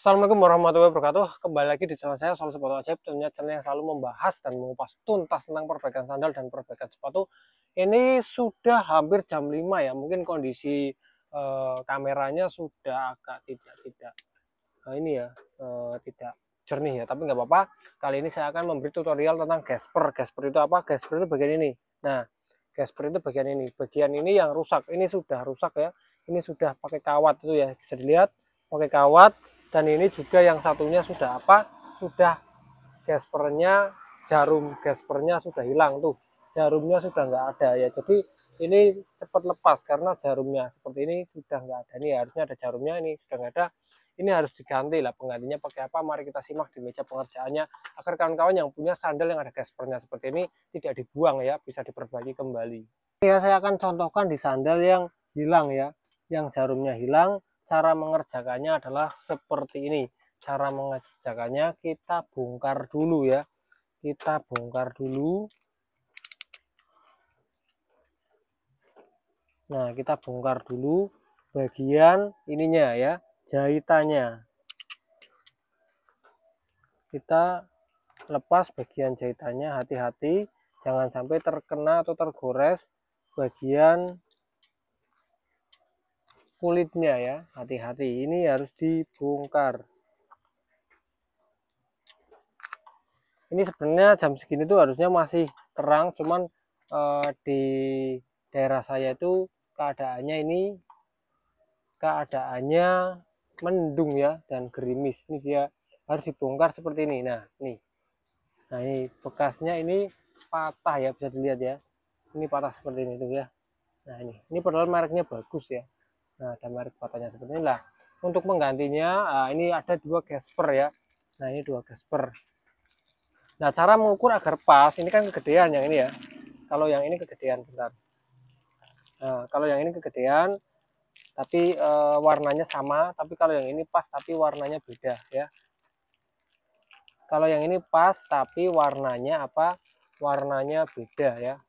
Assalamualaikum warahmatullahi wabarakatuh. Kembali lagi di channel saya, Solusi Sepatu Ajaib. Tentunya channel yang selalu membahas dan mengupas tuntas tentang perbaikan sandal dan perbaikan sepatu. Ini sudah hampir jam 5 ya. Mungkin kondisi kameranya sudah agak tidak ini ya, tidak jernih ya. Tapi nggak apa-apa. Kali ini saya akan memberi tutorial tentang gasper. Gasper itu apa? Gasper itu bagian ini. Nah, gasper itu bagian ini. Bagian ini yang rusak. Ini sudah rusak ya. Ini sudah pakai kawat itu ya. Bisa dilihat pakai kawat. Dan ini juga yang satunya sudah apa? Sudah gaspernya, jarum gaspernya sudah hilang tuh. Jarumnya sudah nggak ada ya. Jadi ini cepat lepas karena jarumnya seperti ini sudah nggak ada. Ini harusnya ada jarumnya, ini sudah nggak ada. Ini harus diganti lah. Penggantinya pakai apa? Mari kita simak di meja pengerjaannya agar kawan-kawan yang punya sandal yang ada gaspernya seperti ini tidak dibuang ya, bisa diperbaiki kembali. Ya, saya akan contohkan di sandal yang hilang ya, yang jarumnya hilang. Cara mengerjakannya adalah seperti ini. Cara mengerjakannya kita bongkar dulu ya. Kita bongkar dulu. Nah, kita bongkar dulu bagian ininya ya, jahitannya. Kita lepas bagian jahitannya, hati-hati jangan sampai terkena atau tergores bagian kulitnya ya, hati-hati, ini harus dibongkar. Ini sebenarnya jam segini tuh harusnya masih terang, cuman di daerah saya itu keadaannya mendung ya dan gerimis. Ini dia harus dibongkar seperti ini. Nah ini bekasnya ini patah ya, bisa dilihat ya, ini patah seperti ini tuh ya. Nah ini padahal mereknya bagus ya. Nah, ada merek patahnya seperti inilah. Untuk menggantinya, ini ada 2 gasper ya. Nah, ini 2 gasper. Nah, cara mengukur agar pas, ini kan kegedean yang ini ya. Kalau yang ini kegedean, bentar. Nah, kalau yang ini kegedean, tapi warnanya sama. Tapi kalau yang ini pas, tapi warnanya beda ya. Kalau yang ini pas, tapi warnanya apa? Warnanya beda ya.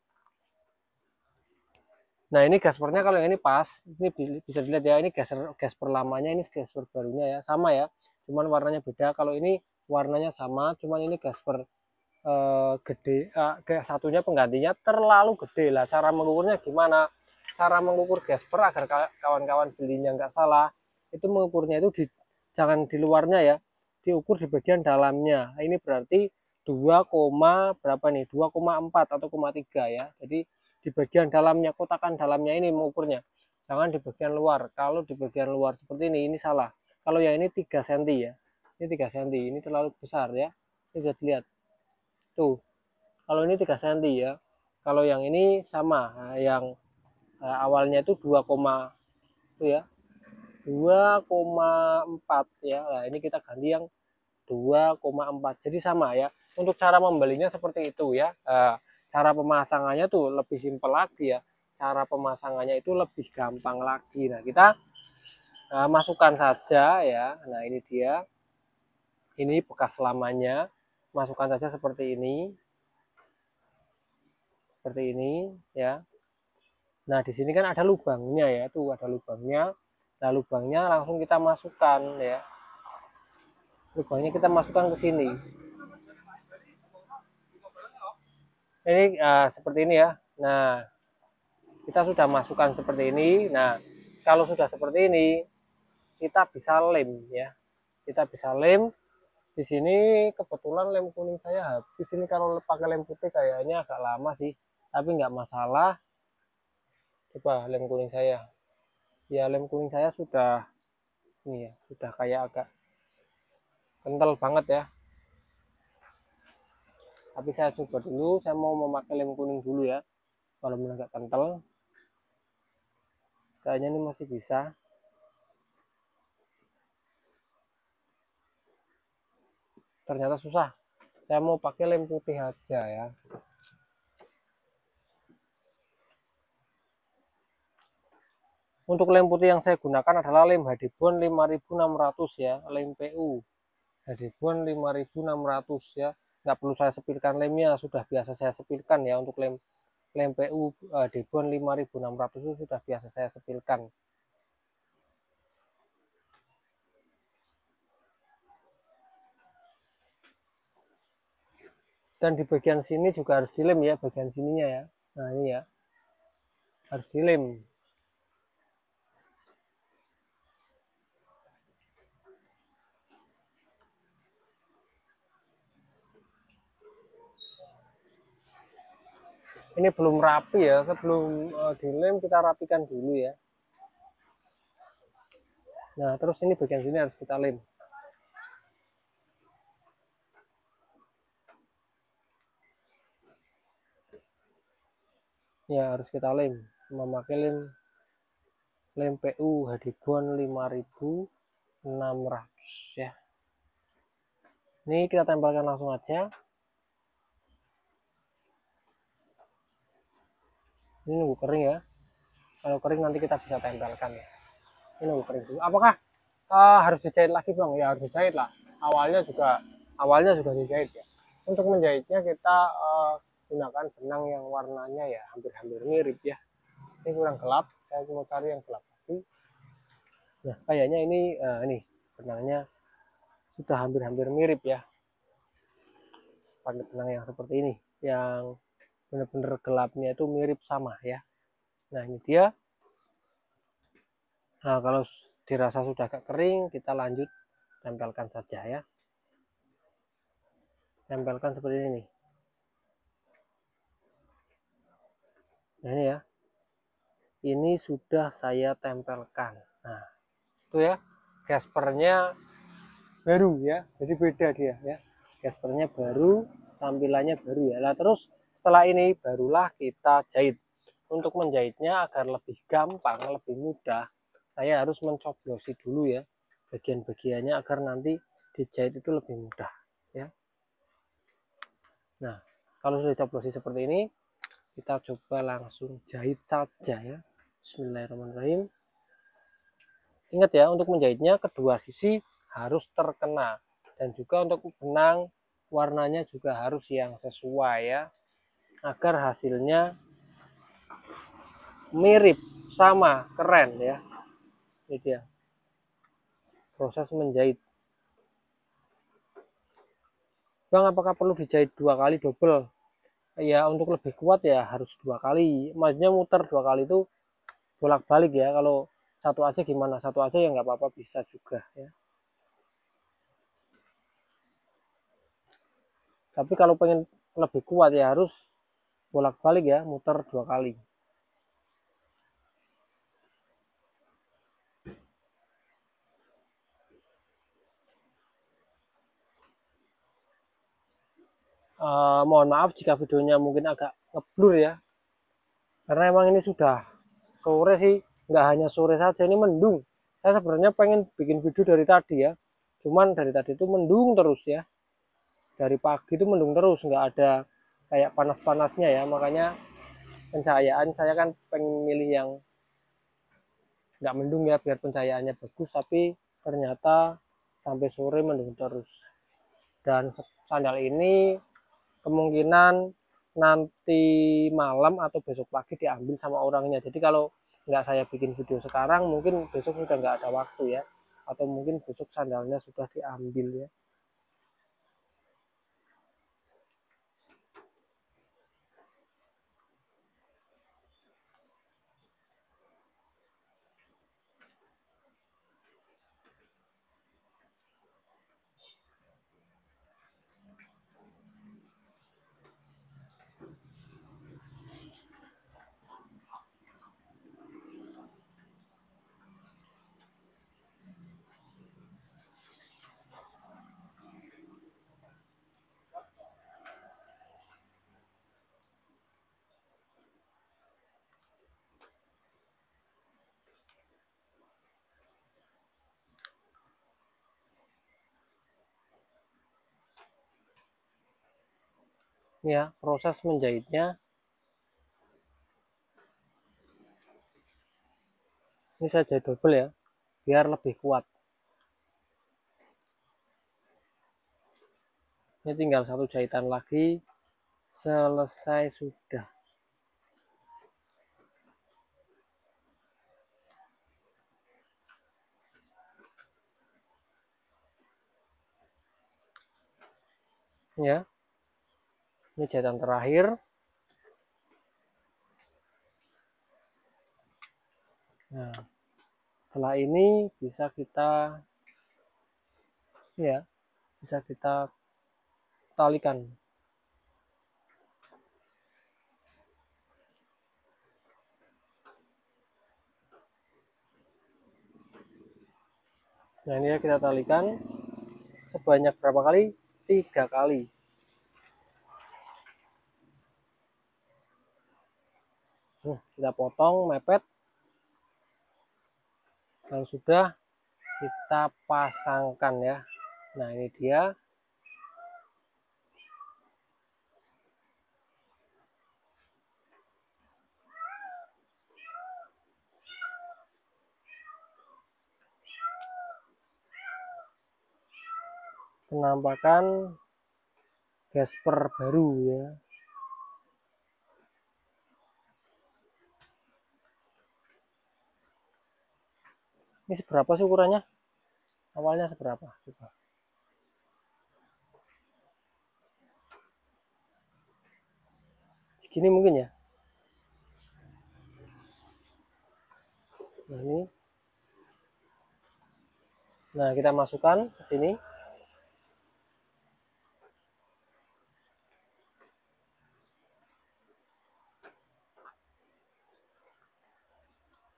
Nah, ini gaspernya kalau yang ini pas, ini bisa dilihat ya, ini gasper lamanya, ini gasper barunya ya, sama ya, cuman warnanya beda. Kalau ini warnanya sama, cuman ini gasper gede, satunya penggantinya terlalu gede lah. Cara mengukurnya gimana? Cara mengukur gasper agar kawan-kawan belinya nggak salah, itu mengukurnya itu jangan di luarnya ya, diukur di bagian dalamnya. Ini berarti 2, berapa nih, 2,4 atau 3 ya. Jadi di bagian dalamnya, kotakan dalamnya ini mengukurnya, jangan di bagian luar. Kalau di bagian luar seperti ini salah. Kalau yang ini 3 cm ya, ini 3 cm, ini terlalu besar ya. Ini bisa dilihat tuh, kalau ini 3 cm ya. Kalau yang ini sama, nah, yang awalnya itu 2, tuh ya, 2,4 ya. Nah ini kita ganti yang 2,4, jadi sama ya. Untuk cara membelinya seperti itu ya. Cara pemasangannya tuh lebih simpel lagi ya. Cara pemasangannya itu lebih gampang lagi. Nah, kita masukkan saja ya. Nah, ini dia. Ini bekas lamanya. Masukkan saja seperti ini. Seperti ini ya. Nah, di sini kan ada lubangnya ya. Tuh ada lubangnya. Nah, lubangnya langsung kita masukkan ya. Lubangnya kita masukkan ke sini. Ini seperti ini ya. Nah, kita sudah masukkan seperti ini. Nah, kalau sudah seperti ini, kita bisa lem ya. Kita bisa lem. Di sini kebetulan lem kuning saya habis. Ini kalau pakai lem putih kayaknya agak lama sih, tapi nggak masalah. Coba lem kuning saya. Ya, lem kuning saya sudah ini ya, sudah kayak agak kental banget ya. Tapi saya coba dulu, saya mau memakai lem kuning dulu ya. Kalau agak kental, kayaknya ini masih bisa. Ternyata susah. Saya mau pakai lem putih aja ya. Untuk lem putih yang saya gunakan adalah lem Hadibon 5600 ya, lem PU Hadibon 5600 ya. Nggak perlu saya sepilkan lemnya, sudah biasa saya sepilkan ya. Untuk lem PU Hadibon 5600 itu sudah biasa saya sepilkan. Dan di bagian sini juga harus dilem ya, bagian sininya ya. Nah ini ya, harus dilem. Ini belum rapi ya, sebelum dilem kita rapikan dulu ya. Nah terus ini bagian sini harus kita lem. Ya harus kita lem, memakai lem PU Hadibon 5600 ya. Ini kita tempelkan langsung aja. Ini nunggu kering ya. Kalau kering nanti kita bisa tempelkan ya. Ini nunggu kering dulu. Apakah harus dijahit lagi bang? Ya harus dijahit lah. Awalnya juga dijahit ya. Untuk menjahitnya kita gunakan benang yang warnanya ya hampir-hampir mirip ya. Ini kurang gelap. Saya mau cari yang gelap lagi. Nah kayaknya ini benangnya sudah hampir-hampir mirip ya. Pakai benang yang seperti ini, yang benar-benar gelapnya itu mirip sama ya. Nah ini dia. Nah kalau dirasa sudah agak kering, kita lanjut tempelkan saja ya. Tempelkan seperti ini. Nah ini ya. Ini sudah saya tempelkan. Nah itu ya, gaspernya baru ya, jadi beda dia ya. Gaspernya baru, tampilannya baru ya. Nah terus setelah ini barulah kita jahit. Untuk menjahitnya agar lebih gampang, lebih mudah, saya harus mencoblosi dulu ya bagian-bagiannya agar nanti dijahit itu lebih mudah ya. Nah kalau sudah dicoblosi seperti ini, kita coba langsung jahit saja ya. Bismillahirrahmanirrahim. Ingat ya, untuk menjahitnya kedua sisi harus terkena, dan juga untuk benang warnanya juga harus yang sesuai ya, agar hasilnya mirip, sama, keren ya. Ini dia proses menjahit. Bang, apakah perlu dijahit 2 kali double? Ya untuk lebih kuat ya harus 2 kali, maksudnya muter 2 kali itu bolak-balik ya. Kalau satu aja gimana, satu aja ya nggak apa-apa, bisa juga ya. Tapi kalau pengen lebih kuat ya harus bolak-balik ya, muter 2 kali. Mohon maaf jika videonya mungkin agak ngeblur ya, karena emang ini sudah sore sih. Nggak hanya sore saja, ini mendung. Saya sebenarnya pengen bikin video dari tadi ya, cuman dari tadi itu mendung terus ya, dari pagi itu mendung terus, nggak ada kayak panas-panasnya ya. Makanya pencahayaan saya kan pengen milih yang nggak mendung ya, biar pencahayaannya bagus. Tapi ternyata sampai sore mendung terus. Dan sandal ini kemungkinan nanti malam atau besok pagi diambil sama orangnya. Jadi kalau nggak saya bikin video sekarang, mungkin besok sudah nggak ada waktu ya, atau mungkin besok sandalnya sudah diambil ya. Ini ya proses menjahitnya. Ini saya jahit double ya, biar lebih kuat. Ini tinggal satu jahitan lagi, selesai sudah. Ya, Ini jahitan terakhir. Nah, setelah ini bisa kita talikan. Nah, ini kita talikan sebanyak berapa kali? 3 kali. Kita potong mepet. Kalau sudah, kita pasangkan ya. Nah, ini dia. Penampakan gasper baru ya. Ini seberapa sih ukurannya? Awalnya seberapa? Coba. Segini mungkin ya. Nah, ini. Nah, kita masukkan ke sini.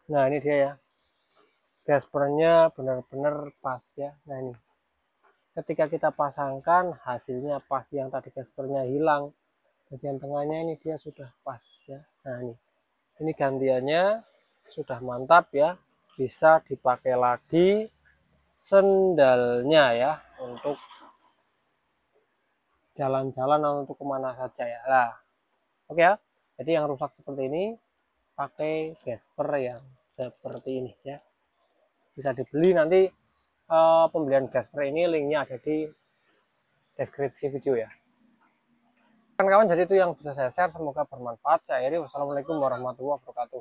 Nah, ini dia ya. Gaspernya benar-benar pas ya. Nah, ini. Ketika kita pasangkan, hasilnya pas. Yang tadi gaspernya hilang. Bagian tengahnya ini dia sudah pas ya. Nah, ini gantiannya sudah mantap ya. Bisa dipakai lagi sendalnya ya, untuk jalan-jalan atau untuk kemana saja ya. Nah, oke ya. Jadi yang rusak seperti ini pakai gasper yang seperti ini ya. Bisa dibeli nanti. Pembelian gasper ini linknya ada di deskripsi video ya. Kawan-kawan, jadi itu yang bisa saya share, semoga bermanfaat. Saya Eri, wassalamualaikum warahmatullahi wabarakatuh.